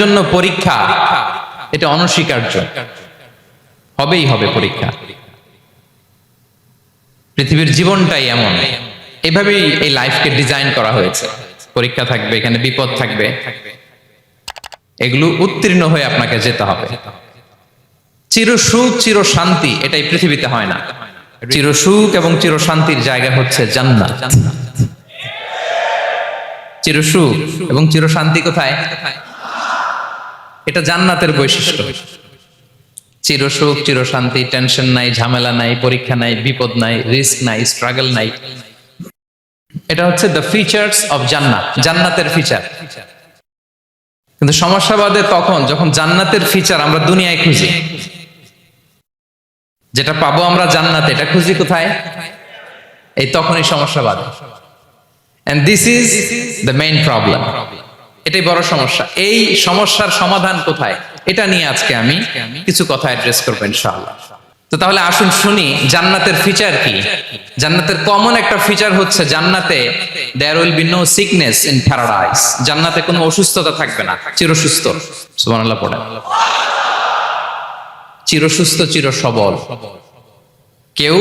জন্য পরীক্ষা এটা অনস্বীকার্য, হবেই হবে পরীক্ষা। পৃথিবীর জীবনটাই এমন, এভাবেই এই লাইফকে ডিজাইন করা হয়েছে। পরীক্ষা থাকবে, এখানে বিপদ থাকবে, এগুলো উত্তীর্ণ হয়ে আপনাকে যেতে হবে। চির সুখ চির শান্তি এটাই পৃথিবীতে হয় না। চির সুখ এবং চির শান্তির জায়গা হচ্ছে জান্নাত। চির সুখ এবং চির শান্তি কোথায়? এটা জান্নাতের বৈশিষ্ট্য। চির সুখ চির শান্তি, টেনশন নাই, ঝামেলা নাই, পরীক্ষা নাই, বিপদ নাই, রিস্ক নাই, স্ট্রাগল নাই। এটা হচ্ছে দ্য ফিচার্স অফ জান্নাত, জান্নাতের ফিচার। কিন্তু সমস্যা বাদে তখন যখন জান্নাতের ফিচার আমরা দুনিয়ায় খুঁজি, যেটা পাবো আমরা জান্নাতে, এটা খুঁজি কোথায়? এই তখনই সমস্যা বাদে। And this is the main problem. এটাই বড় সমস্যা। এই সমস্যার সমাধান কোথায়, এটা নিয়ে আজকে আমি কিছু কথা অ্যাড্রেস করবো ইনশাআল্লাহ। তো তাহলে আসুন শুনি জান্নাতের ফিচার কি। জান্নাতের কমন একটা ফিচার হচ্ছে জান্নাতে there will be no sickness in paradise. জান্নাতে কোনো অসুস্থতা থাকবে না, চিরসুস্থ। সুবহানাল্লাহ পড়েন। চিরসুস্থ চির সবল, কেউ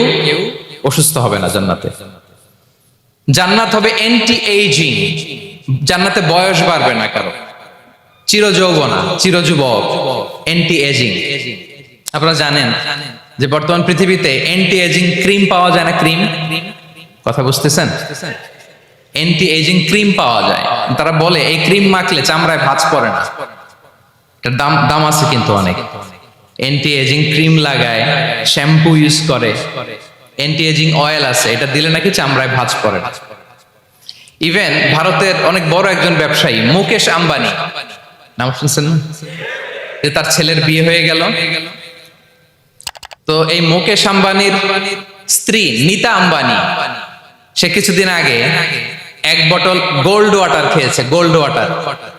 অসুস্থ হবে না জান্নাতে। জান্নাত হবে এন্টি এইজিং, জান্নাতে বয়স বাড়বে না কারো, চির যৌবনা, চির যুবক, এন্টি এজিং। আপনারা জানেন যে বর্তমান পৃথিবীতে এন্টি এজিং ক্রিম পাওয়া যায় না? ক্রিম, কথা বুঝতেছেন? এন্টি এজিং ক্রিম পাওয়া যায়। তারা বলে এই ক্রিম মাখলে চামড়ায় ভাঁজ পড়ে না। এটার দাম আছে কিন্তু অনেক। এন্টি এজিং ক্রিম লাগায়, শ্যাম্পু ইউজ করে, এন্টি এজিং অয়েল আছে, এটা দিলে নাকি চামড়ায় ভাঁজ পড়ে না। ইভেন ভারতের অনেক বড় একজন ব্যবসায়ী মুকেশ আম্বানি, নাম শুনছেন না? যে তার ছেলের বিয়ে হয়ে গেল, তো এই মুকেশ আম্বানির স্ত্রী নীতা আম্বানি, সে কিছুদিন আগে এক বোতল গোল্ড ওয়াটার খেয়েছে, gold water,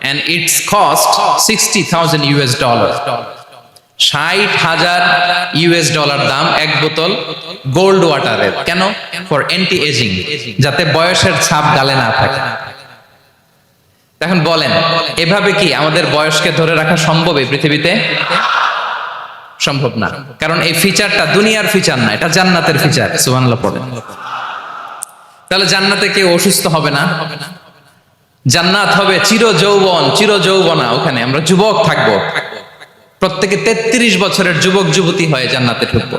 and it's cost $60,000। $60,000 দাম এক বোতল গোল্ড ওয়াটারের। কেন? ফর অ্যান্টি এজিং, যাতে বয়সের ছাপ গালে না থাকে। এখন বলেন, এভাবে কি আমাদের বয়সকে ধরে রাখা সম্ভব এই পৃথিবীতে? সম্ভব না, কারণ এই ফিচারটা দুনিয়ার ফিচার না, এটা জান্নাতের ফিচার। সুবহানাল্লাহ পড়েন। তাহলে জান্নাতে কেউ অসুস্থ হবে না, জান্নাত হবে চির যৌবন, চির যৌবনা। ওখানে আমরা যুবক থাকবো, প্রত্যেকে 33 বছরের যুবক যুবতী হয়ে জান্নাতে ঢুকবো।